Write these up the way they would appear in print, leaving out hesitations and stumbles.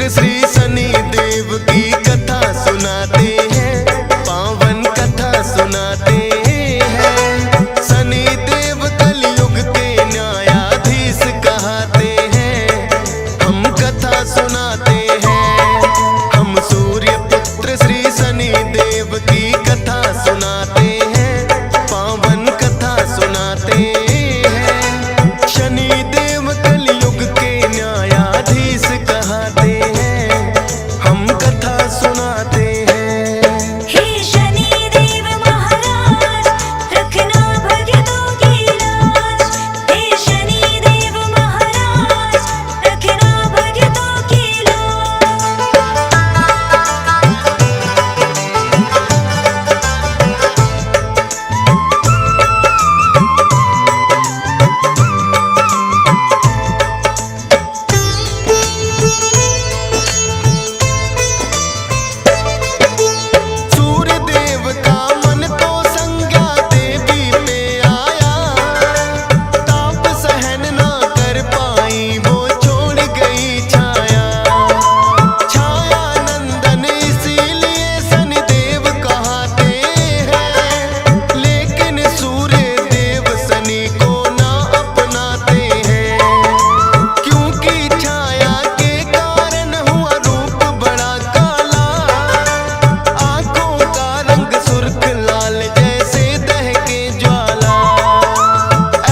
पुत्र श्री शनि देव की कथा सुनाते हैं, पावन कथा सुनाते हैं। शनि देव कलयुग के न्यायाधीश कहते हैं, हम कथा सुनाते हैं। हम सूर्य पुत्र श्री शनि देव की कथा सुनाते हैं, पावन कथा सुनाते हैं। शनि देव कलयुग के न्यायाधीश कहते हैं, हम कथा सुनाते हैं। हे शनि देव महाराज, रखना भक्तों की लाज। हे शनि देव महाराज, रखना भक्तों की लाज। सूर्य देव का मन तो संज्ञा देवी पे आया, ताप सहन ना कर पाई वो छोड़ गई छाया। छाया नंदन इसीलिए शनि देव कहते हैं, लेकिन सूर्य देव शनि को ना अपनाते हैं। क्योंकि छाया के कारण हुआ रूप बड़ा काला, आंखों का रंग सुर्ख लाल जैसे दहके ज्वाला।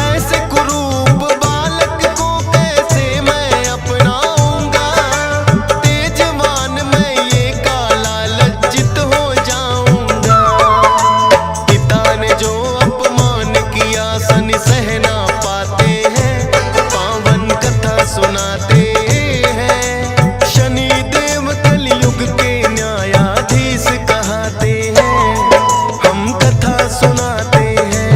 ऐसे कुरूप बालक को कैसे मैं अपनाऊंगा, तेजमान मैं ये काला लज्जित हो जाऊंगा। पिता ने जो अपमान किया शनि सह ना पाते हैं, पावन कथा सुनाते हैं। शनि देव कलयुग के न्यायाधीश कहते हैं, हम कथा सुनाते हैं।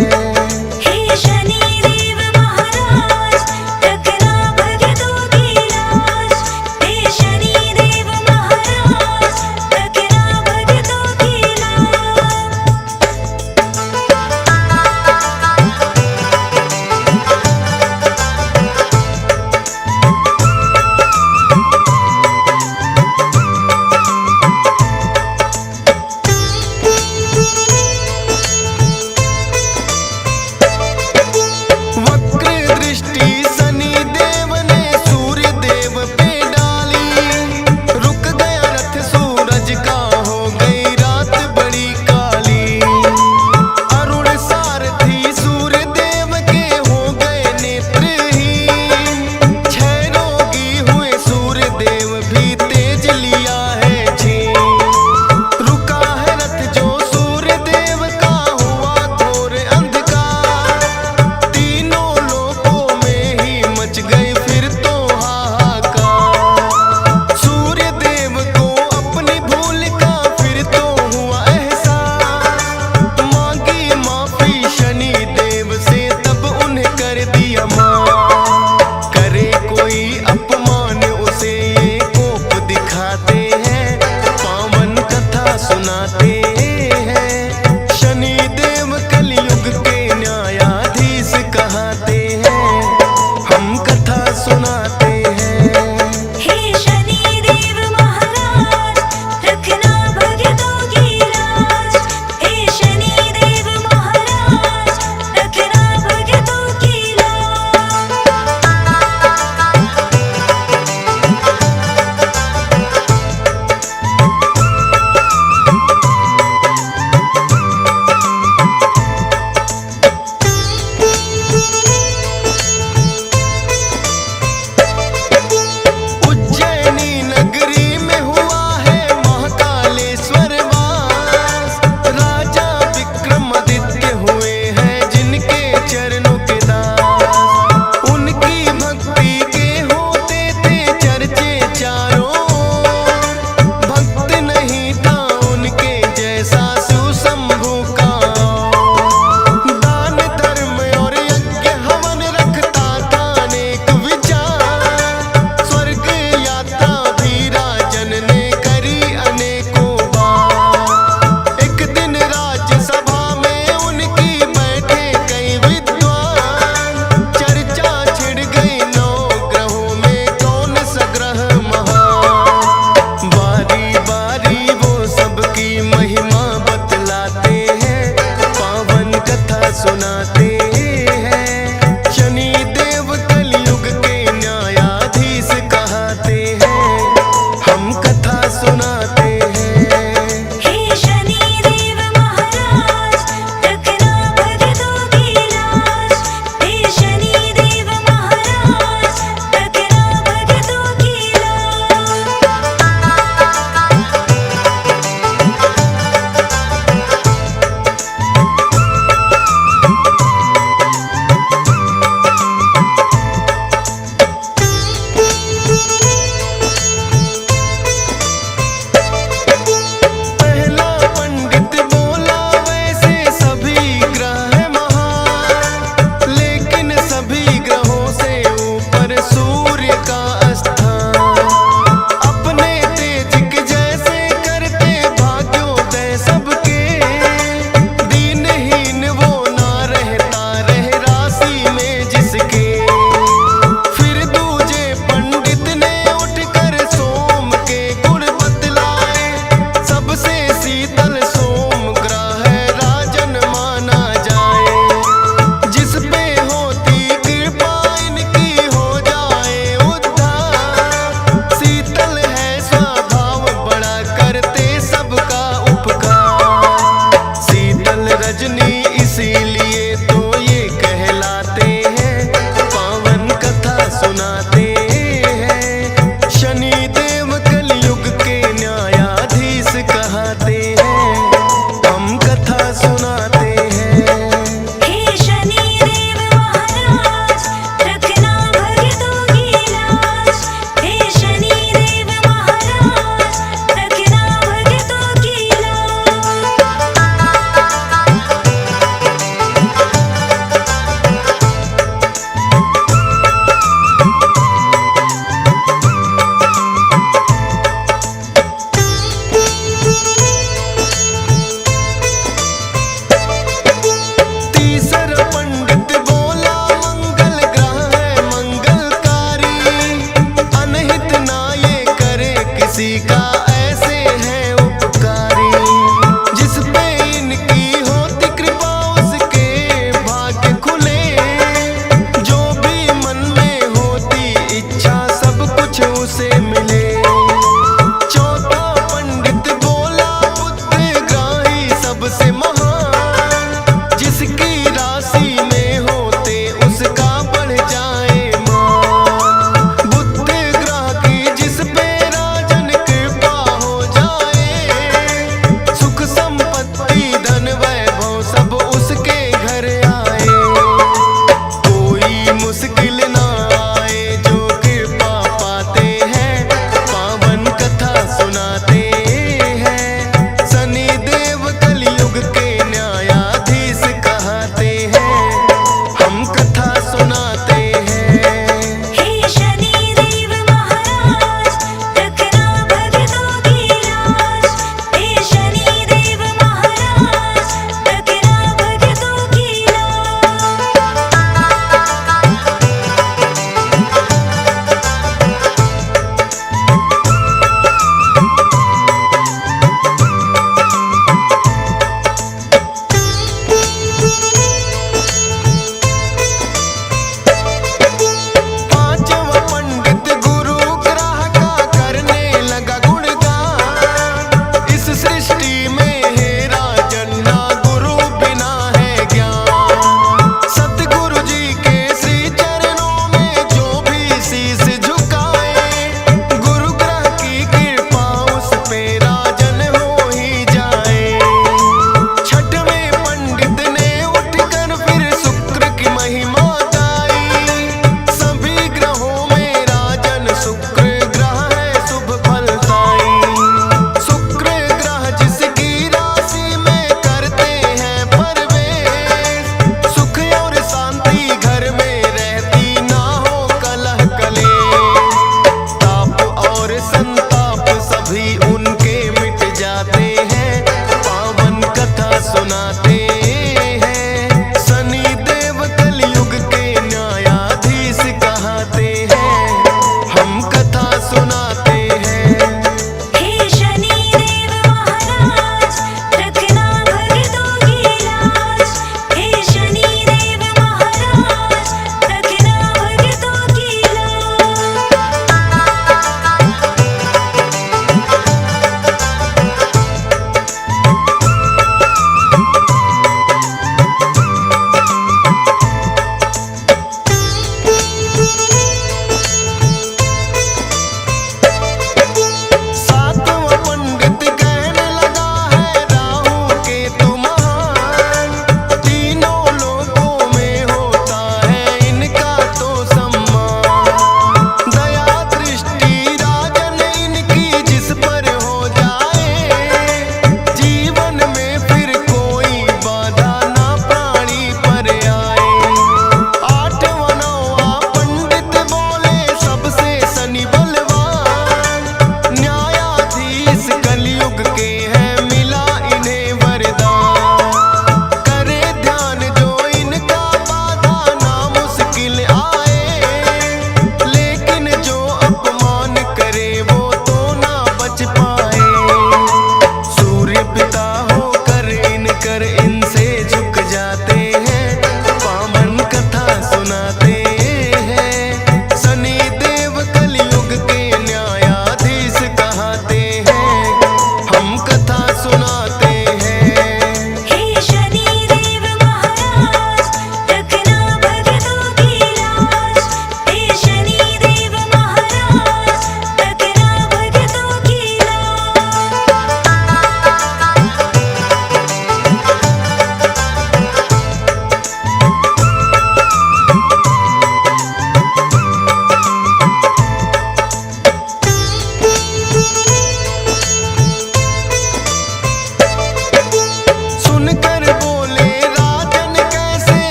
हे शनि देव महाराज, रखना भक्तों की लाज। हे शनि देव महाराज, रखना भक्तों की लाज। सुनाते हैं। शनि देव कलयुग के न्यायाधीश कहते हैं, हम कथा सुनाते हैं। हे शनि देव महाराज रखना भक्तों की लाज। हे शनि देव महाराज रखना भक्तों की लाज।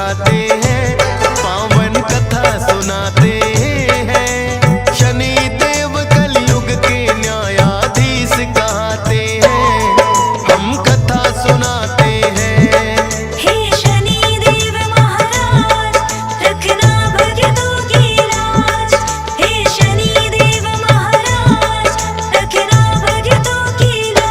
झुकाते हैं, पावन कथा सुनाते हैं। शनि देव कलयुग के न्यायाधीश कहते हैं, हम कथा सुनाते हैं। हे शनि देव महाराज, रखना भक्तों की लाज। हे शनि देव महाराज, रखना भक्तों की लाज।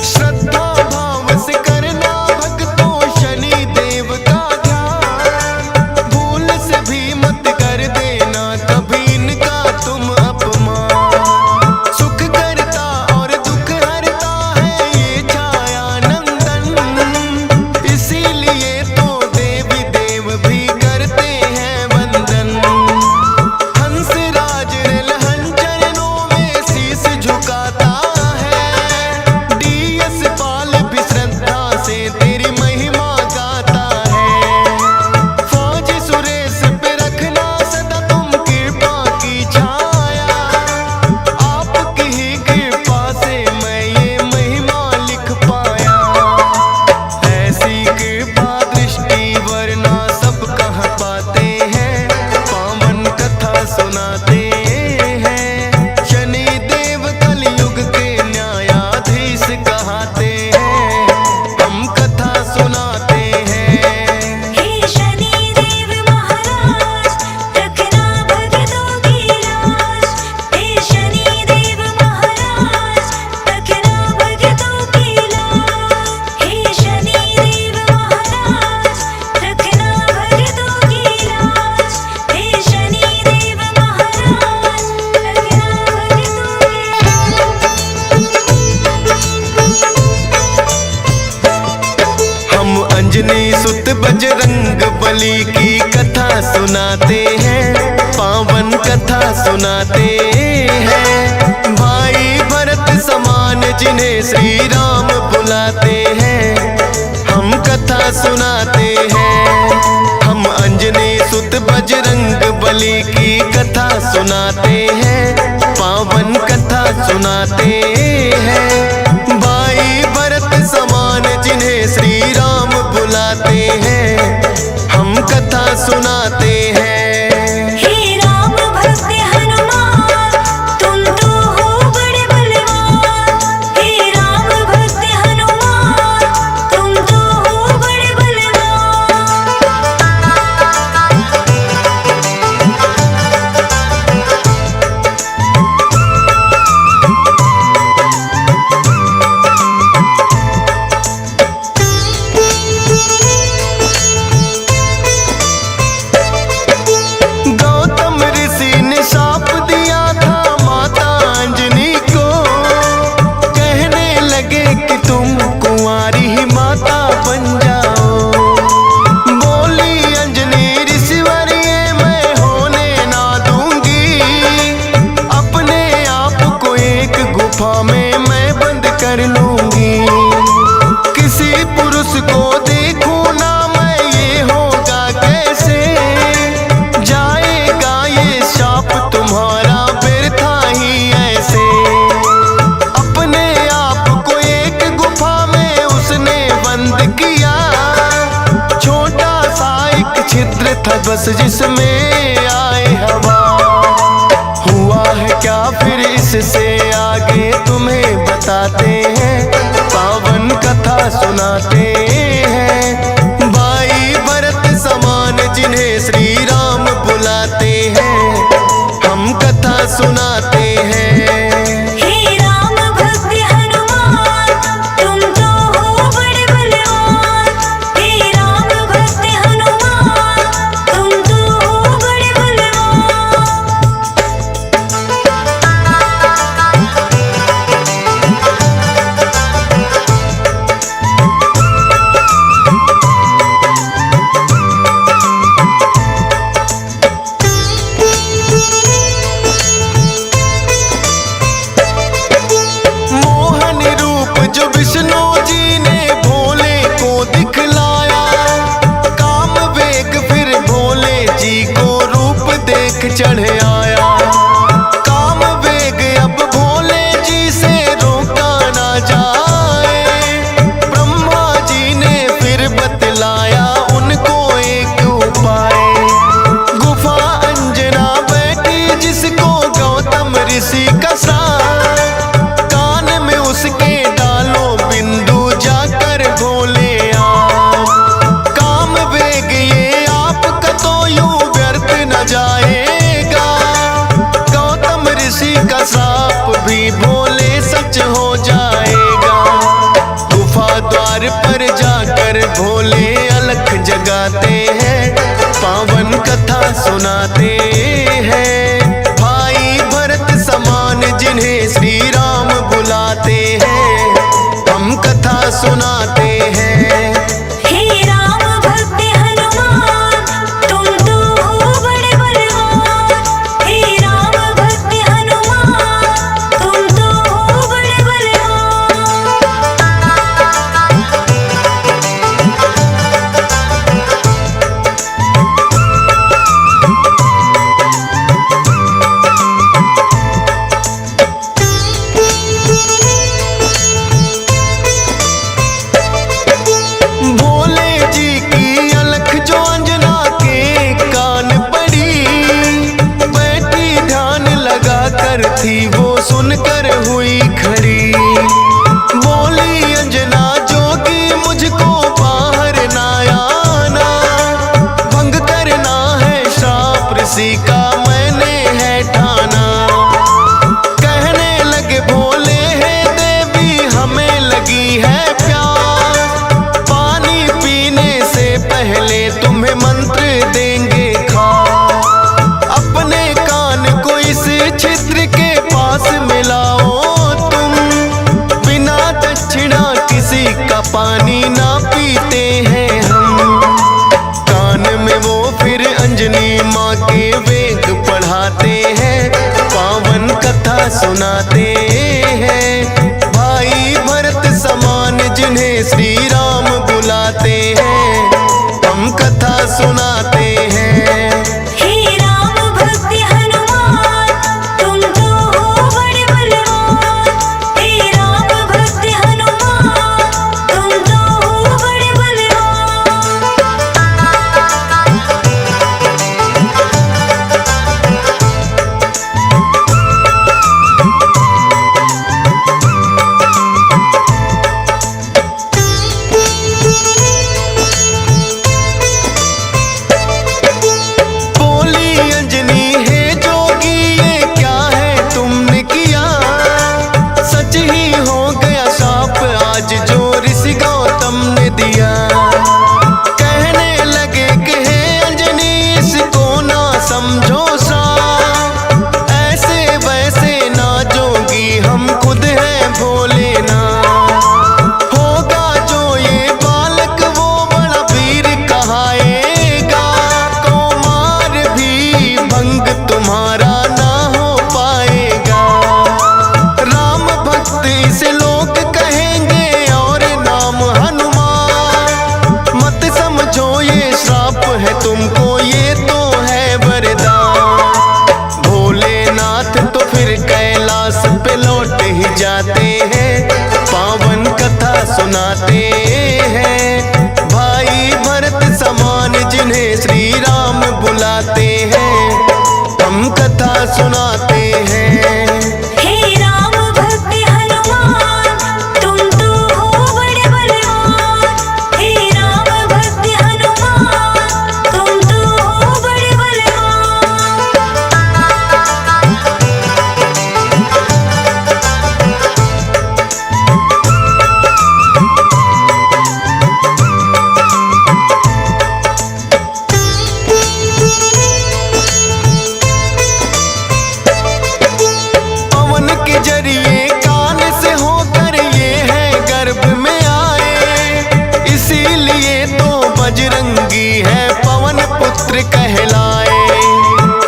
श्रद्धा भाव से करना भक्तों शनि देव का ध्यान, भूल से भी मत कर देना कभी इनका तुम अपमान। सुख करता और दुख हरता है ये छाया नंदन, इसीलिए तो देवी देव भी करते हैं वंदन। हंसराज रिलहन चरणों में शीश झुकाता है, डीएस पाल भी श्रद्धा से तेरी महिमा गाता है। फौज सुरेश पे रखना सदा तुम कृपा की छाया, आपकी ही कृपा से मैं ये महिमा लिख पाया। ऐसी कृपा दृष्टि वरना सब कहाँ पाते हैं, पावन कथा सुनाते हैं। शनि देव कलयुग के न्यायाधीश कहते हैं, हम कथा सुनाते हैं। हे शनि देव महाराज, रखना भक्तों की लाज। हे शनि देव महाराज, रखना भक्तों की लाज। हे शनि देव महाराज, रखना भक्तों की लाज। हे शनि देव महाराज, हम अंजनी सुत बजरंग बली की कथा सुनाते हैं, पावन कथा सुनाते हैं। भाई भरत समान जिन्हें श्री राम बुलाते हैं, हम कथा सुनाते हैं। हम अंजनी सुत बजरंग बली की कथा सुनाते हैं, पावन कथा सुनाते हैं। भाई भरत समान जिन्हें श्री राम बुलाते हैं, हम कथा सुनाते हैं। हे राम भक्त हनुमान, तुम तो हो बड़े बलवान। हे राम भक्त हनुमान, तुम तो हो बड़े बलवान। गौतम ऋषि ने शाप दिया था माता अंजनी को, कहने लगे कि तुम कुंवारी ही माता बन जाओ। बोली अंजनी ऋषिवर्य मैं होने ना दूंगी, अपने आप को एक गुफा में मैं बंद कर लूंगी। किसी पुरुष को देखूं ना मैं ये होगा कैसे, जाएगा ये शाप तुम्हारा व्यर्था ही ऐसे। अपने आप को एक गुफा में उसने बंद किया, छोटा सा एक छिद्र था बस जिसमें आए हवा। हुआ है क्या फिर इससे आगे तुम्हें बताते हैं, पावन कथा सुनाते हैं। भाई भरत समान जिन्हें श्री राम बुलाते हैं, हम कथा सुनाते हैं। हे राम भक्त हनुमान, तुम तो हो बड़े बलवान। हे राम भक्त हनुमान, तुम तो हो बड़े बलवान। पर जाकर भोले अलख जगाते हैं, पावन कथा सुनाते हैं। भाई भरत समान जिन्हें श्री राम बुलाते हैं, हम कथा सुनाते हैं। हे राम भक्त हनुमान तुम तो हो बड़े बलवान। हे राम भक्त हनुमान तुम तो हो बड़े बलवान। भोले जी की अलख जो अंजना के कान पड़ी, बैठी ध्यान लगा कर थी वो सुनकर हुई खड़ी। बोली अंजना जोगी मुझको बाहर ना आना, भंग करना है श्राप ऋषि का मैंने है ठाना। कहने लगे भोले है देवी हमें लगी है प्यास, पानी पीने से पहले तुम्हें मंत्र देंगे खास। अपने कान को इस छिद्र के पास मिलाओ तुम, बिना दक्षिणा किसी का पानी ना पीते हैं हम। कान में वो फिर अंजनी माँ के वेद पढ़ाते हैं, पावन कथा सुनाते हैं। भाई भरत समान जिन्हें श्री राम बुलाते हैं, हम कथा सुनाते हैं। हे राम भक्त हनुमान तुम तो हो बड़े बलवान। हे राम भक्त हनुमान तुम तो हो बड़े बलवान। बोली अंजनी है जोगी ये क्या है तुमने किया, सच ही हो गया शाप आज जो ऋषि गौतम ने दिया। कहने लगे कि हे अंजनी इसको ना समझो श्राप, ऐसे वैसे ना जोगी हम खुद हैं भोले ना। होगा जो ये बालक वो बड़ा वीर कहाएगा, कुमार भी भंग तुम्हारा ना हो पाएगा। राम भक्त इसे लोग कहेंगे और नाम हनुमान, मत समझो ये श्राप है तुमको ये तो है वरदान। भोलेनाथ तो फिर कैलाश पे लौट ही जाते हैं, पावन कथा सुनाते हैं। भाई भरत समान जिन्हें श्री राम बुलाते हैं, हम कथा सुनाते हैं। हे राम भक्त हनुमान तुम तो हो बड़े बलवान। हे राम भक्त हनुमान तुम तो हो बड़े बलवान। पवन के जरिए कान से होकर ये है गर्भ में आए, इसीलिए तो बजरंगी है पवन पुत्र कहलाए।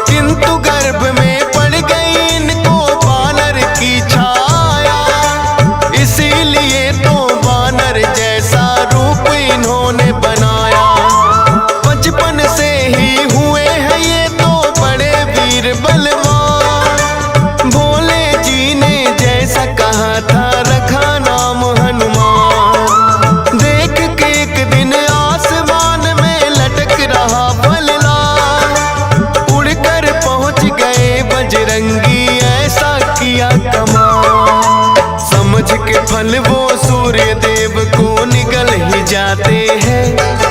किंतु गर्भ में पड़ गई इनको बानर की छाया, इसीलिए तो बानर जैसा रूप इन्होंने बनाया। बचपन से ही हुए हैं ये तो बड़े वीर बलवान, भोले जी ने जैसा कहा था रखा नाम हनुमान। देख के एक दिन आसमान में लटक रहा फलदार, उड़कर पहुंच गए बजरंगी ऐसा किया कमाल। समझ के फल वो सूर्य देव को निगल ही जाते हैं,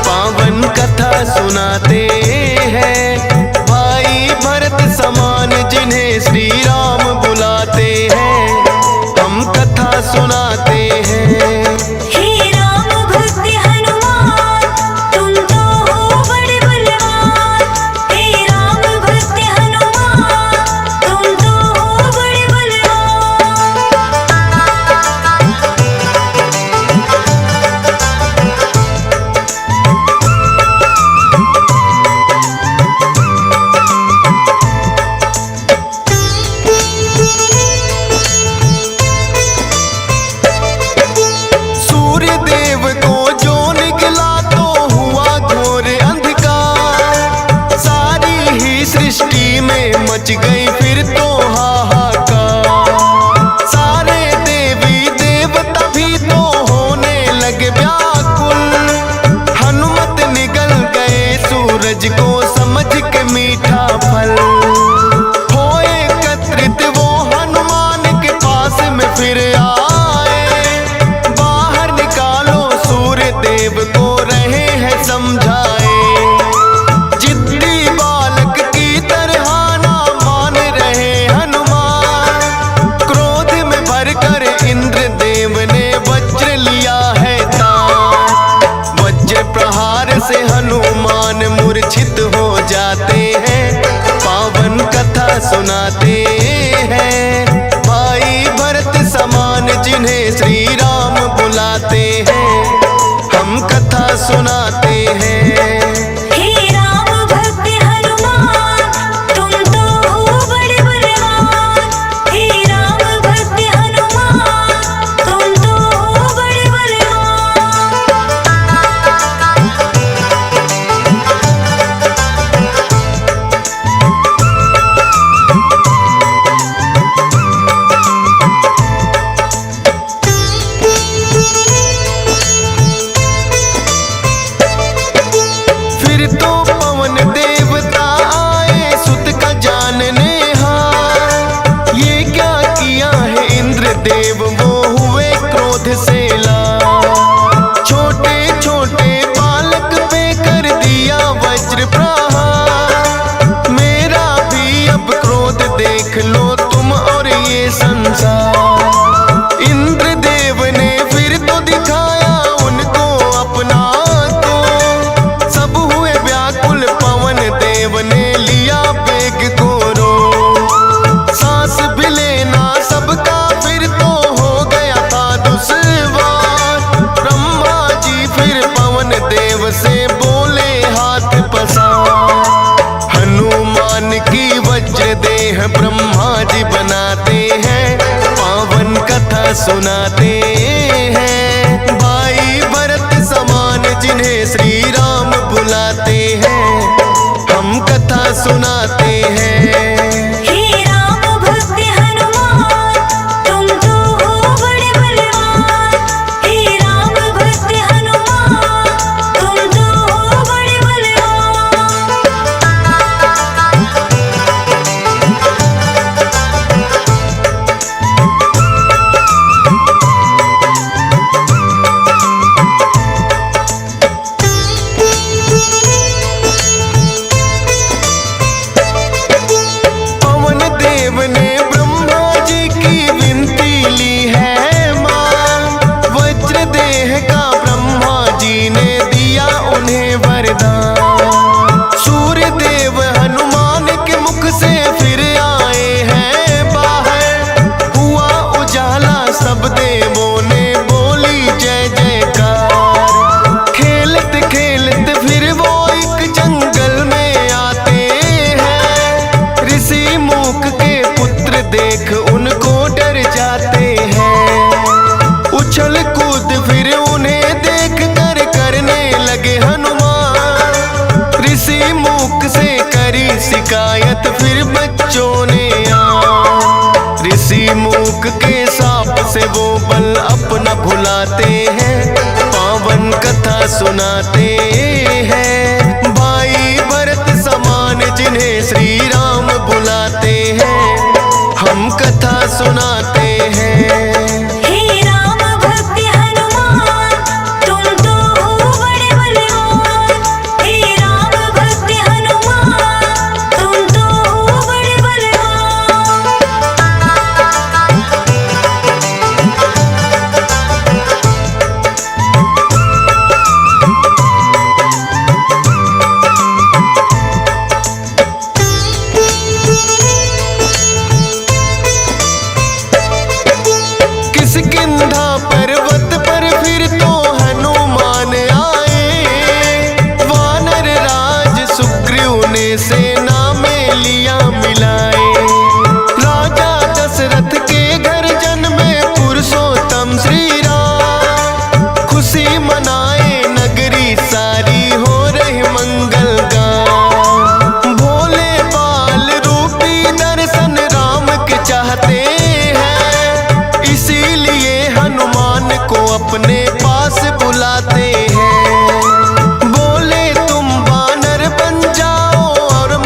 पावन कथा सुनाते हैं। भाई भरत समान जिन्हें श्री राम बुलाते हैं, हम कथा सुनाते हैं। हे राम भक्त इंद्रदेव को रहे हैं समझाए। जिद्दी बालक की तरह ना मान रहे हनुमान, क्रोध में भरकर इंद्रदेव ने वज्र लिया है तान। वज्र प्रहार से हनुमान मूर्छित हो जाते हैं, पावन कथा सुनाते हैं। भाई भरत समान जिन्हें श्री राम बुलाते हैं, हम कथा सुनाते हैं। हे राम भक्त हनुमान, तुम तो हो बड़े बलवान। हे राम भक्त हनुमान, तुम तो हो बड़े बलवान। फिर तो पवन देवता आए सुत का जानने हार। ये क्या किया है इंद्रदेव, वो हुए क्रोध से लाल। छोटे छोटे बालक पे कर दिया वज्र प्रहार। मेरा भी अब क्रोध देख लो तुम और ये संसार। इंद्रदेव ने फिर तो दिखाया उनको अपना तो, सब हुए व्याकुल पवन देव ने लिया बेग को रो। सांस भी लेना सबका फिर तो हो गया था दुश्वार। ब्रह्मा जी फिर पवन देव से बोले हाथ पसार। हनुमान की वज्र देह ब्रह्मा जी बनाते हैं, पावन कथा सुनाते हैं। भाई भरत समान जिन्हें श्री राम बुलाते हैं, हम कथा सुनाते हैं। हे राम भक्त हनुमान, तुम तो हो बड़े बलवान। हे राम भक्त हनुमान, तुम तो हो बड़े बलवान। पवन देव ने ब्रह्मा जी की विनती ली है मान। वज्र देह का ब्रह्मा जी ने दिया उन्हें वरदान। सूर्य देव हनुमान के मुख से फिर आए हैं बाहर। हुआ उजाला सब देवों ने बोली जय जयकार। खेलत खेलत फिर वो एक जंगल में आते हैं। ऋषि मूक के पुत्र देख उनको डर जाते हैं। उछल कूद फिर उन्हें देख कर करने लगे हनुमान। ऋषि मूक से करी शिकायत फिर बच्चों ने आ। ऋषि मूक के साप से वो बल अपना भुलाते हैं, पावन कथा सुनाते हैं। भाई भरत समान जिन्हें श्री राम बुलाते हैं, हम कथा सुनाते हैं। हे राम भक्त हनुमान, तुम तो हो बड़े बलवान। हे राम भक्त हनुमान, तुम तो हो बड़े बलवान। किष्किंधा पर्वत पर फिर तो हनुमान आए। वानर राज सुग्रीव ने सेना में लिया मिलाए। राजा दशरथ के घर जन्मे पुरुषोत्तम श्री राम। खुशी मनाए नगरी सारी हो रही मंगल गान। भोले बाल रूपी दर्शन राम के चाहते हैं, इसीलिए हनुमान को अपने पास बुलाते हैं। बोले तुम वानर बन जाओ और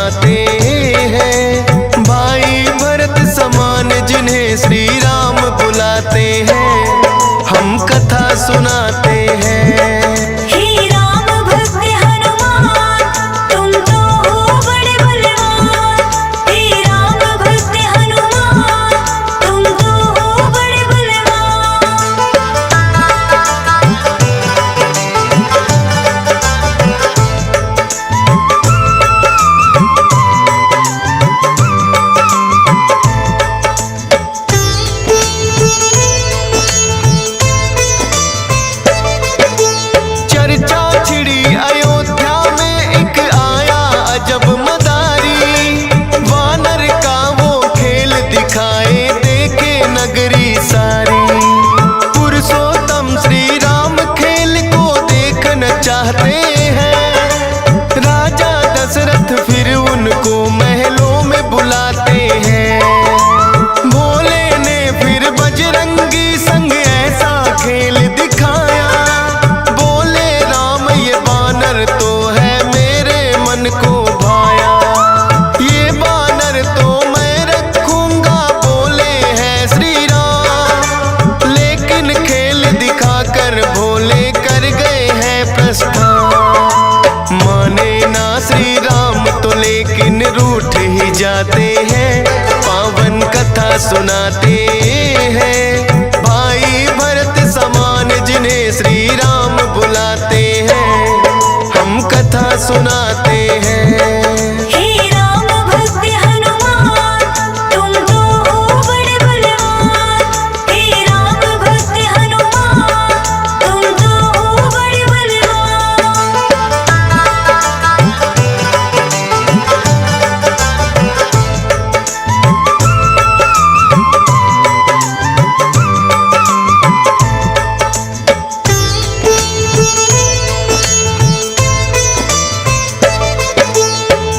सुनाते हैं। भाई भरत समान जिन्हें श्री राम बुलाते हैं, हम कथा सुनाते हैं। हे राम भक्त हनुमान तुम तो हो बड़े बलवान। हे राम भक्त हनुमान तुम तो हो बड़े बलवान। चर्चा छिड़ी अयोध्या में एक आया अजब मदारी। वानर का वो खेल दिखाए देखे नगरी सारी। पुरुषोत्तम श्री राम खेल को देखना चाहते हैं। राजा दशरथ फिर उनको महलों में बुलाते हैं। भोले ने फिर बजरंगी संग ऐसा खेल दिखाया। बोले राम ये बानर तो है मेरे मन को भाया। ये बानर तो मैं रखूंगा बोले हैं श्री राम। लेकिन खेल दिखाकर भोले कर गए हैं प्रस्थान। माने ना श्री राम तो लेकिन रूठ ही जाते हैं। पावन कथा सुनाते हैं। भाई भरत समान जिन्हें श्री राम बुलाते हैं, हम कथा सुनाते हैं। हे राम भक्त हनुमान तुम तो हो बड़े बलवान। हे राम भक्त हनुमान तुम तो हो बड़े बलवान।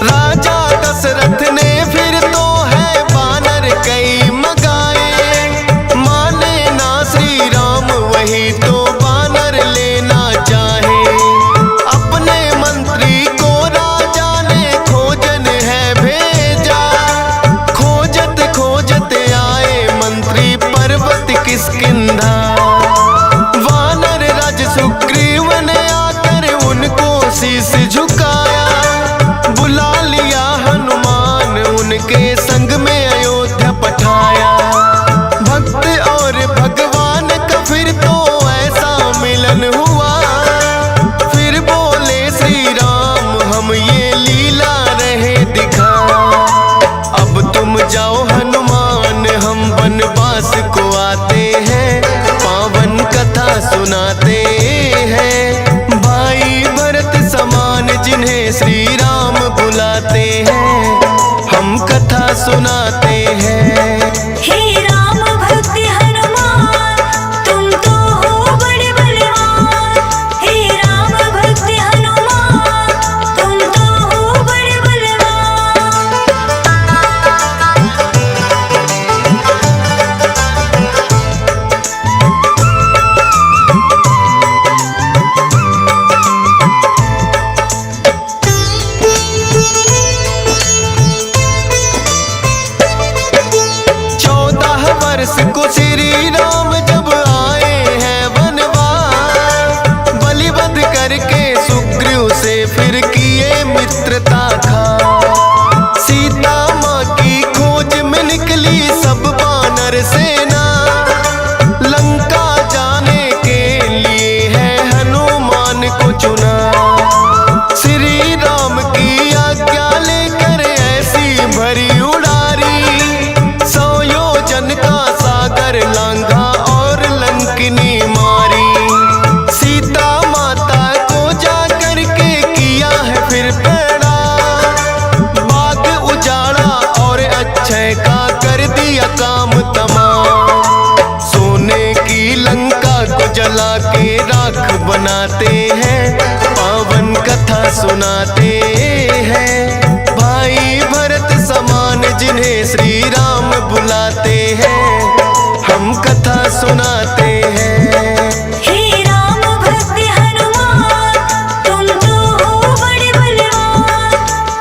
राजा दशरथ ने फिर तो है बानर कई मगाए। माने ना श्री राम वही तो बानर लेना चाहे। अपने मंत्री को राजा ने खोजन है भेजा। खोजत खोजत आए मंत्री पर्वत किष्किंधा। वानर राज सुग्रीव ने आकर उनको शीश झुकाया। बुला लिया हनुमान उनके संग में अयोध्या पठाया। भक्त और भगवान का फिर तो ऐसा मिलन हुआ। फिर बोले श्री राम हम ये लीला रहे दिखा। अब तुम जाओ हनुमान हम वनवास को आते हैं। पावन कथा सुनाते हैं। भाई भरत समान जिन्हें श्री राम बुलाते हैं, हम कथा सुनाते हैं। हे राम भक्त हनुमान तुम तो हो बड़े बलवान। हे राम भक्त हनुमान तुम तो हो बड़े बलवान। वर्ष को श्री राम जब आए हैं वनवास। बलिवध करके सुग्रीव से फिर किए मित्रता खा। सीता माँ की खोज में निकली सब बानर सेना। लंका जाने के लिए है हनुमान को चुना। श्री राम की आज्ञा लेकर ऐसी भरी उड़ारी। 100 योजन का सागर लांघा और लंकिनी मारी। सीता माता को जा करके किया है फिर प्रणाम। बाग उजाड़ा और अक्षय का कर दिया काम तमाम। सोने की लंका को जला के राख बनाते हैं। पावन कथा सुनाते हैं। भाई भरत समान जिन्हें श्री राम बुलाते हैं, हम कथा सुनाते हैं। हे राम भक्त हनुमान तुम तो हो बड़े बलवान।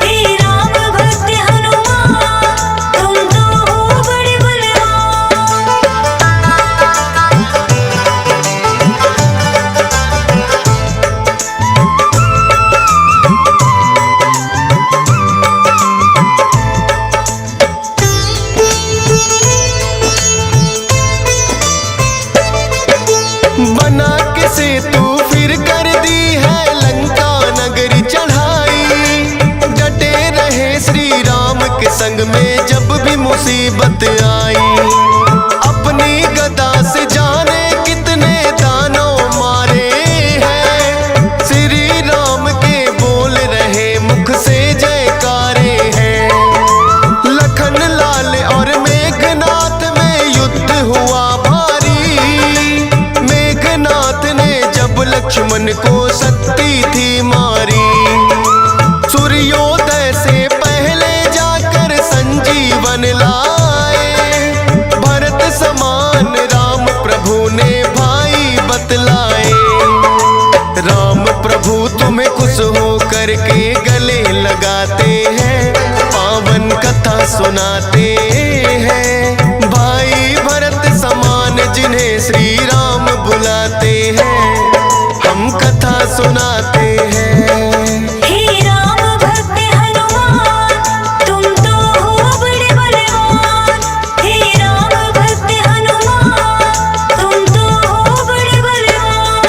हे राम भक्त संग में जब भी मुसीबत आई, अपनी गदा से जाने कितने दानों मारे हैं। श्री राम के बोल रहे मुख से जयकारे हैं। लखन लाल और मेघनाथ में युद्ध हुआ भारी, मेघनाथ ने जब लक्ष्मण को शक्ति थी मारी। सूर्योदय से पहले जाकर संजीवन लाए, भरत समान राम प्रभु ने भाई बतलाए। राम प्रभु तुम्हें खुश हो करके गले लगाते हैं, पावन कथा सुनाते हैं। भाई भरत समान जिन्हें श्री राम बुलाते हैं, हम कथा सुनाते हैं। हे राम भक्त हनुमान, तुम तो हो बड़े बलवान। हे राम भक्त हनुमान, तुम तो हो बड़े बलवान।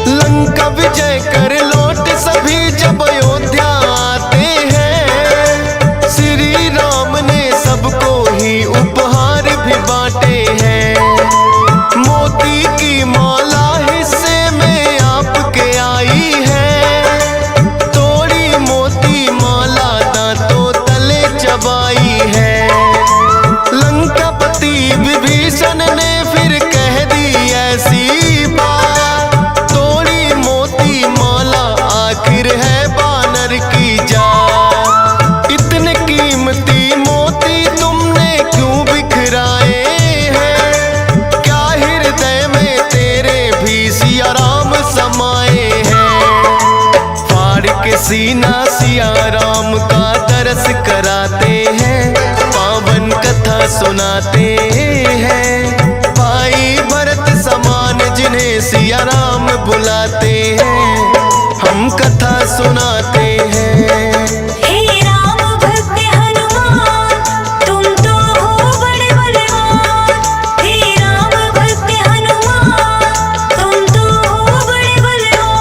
लंका विजय कर लौट सभी जब अयोध्या आते हैं, श्री राम ने सबको ही उपहार भी बांटे हैं। मोती की माला हिस्से में आपके आई है, तोड़ी मोती माला दांतों तले चबाई है। लंकापति विभीषण ने फिर कह दी ऐसी बात, तोड़ी मोती माला आखिर है बानर की जात। इतने कीमती मोती तुमने क्यों बिखराए हैं, क्या हृदय में तेरे भी सिया राम समाए हैं। फाड़ के सीना सिया राम का दरस कराते हैं, पावन कथा सुनाते हैं। भाई भरत समान जिन्हें सिया राम बुलाते हैं, हम कथा सुनाते हैं। हे राम भक्त हनुमान, तुम तो हो बड़े बलवान। हे राम भक्त हनुमान, तुम तो हो बड़े बलवान।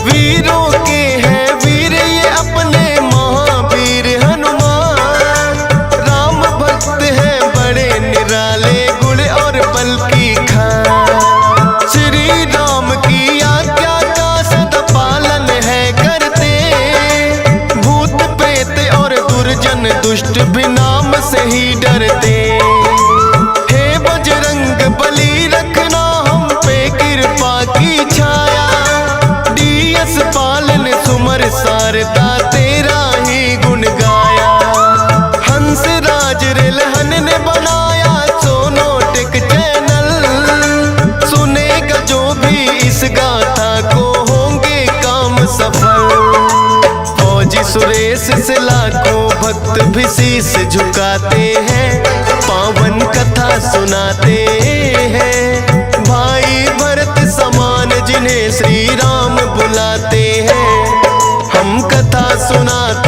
वीरों के हैं वीर ये अपने महावीर हनुमान, राम भक्त हैं बड़े निराले गुण और बल की खान। श्री राम की आज्ञा का सदा पालन है करते, भूत प्रेत और दुर्जन दुष्ट भी नाम से ही डरते। हे बजरंग बली रखना हम पे कृपा की छाया, डीएस पालन सुमर सारदा तेरा ही गुण गाया। हंस राज रिलहन ने बनाया सोनोटिक चैनल, सुनेगा जो भी इस गाथा को होंगे काम सफल। फौजी सुरेश से लाखों भक्त भी शीश झुकाते हैं, पावन कथा सुनाते हैं। भाई भरत समान जिन्हें श्री राम बुलाते हैं, हम कथा सुनाते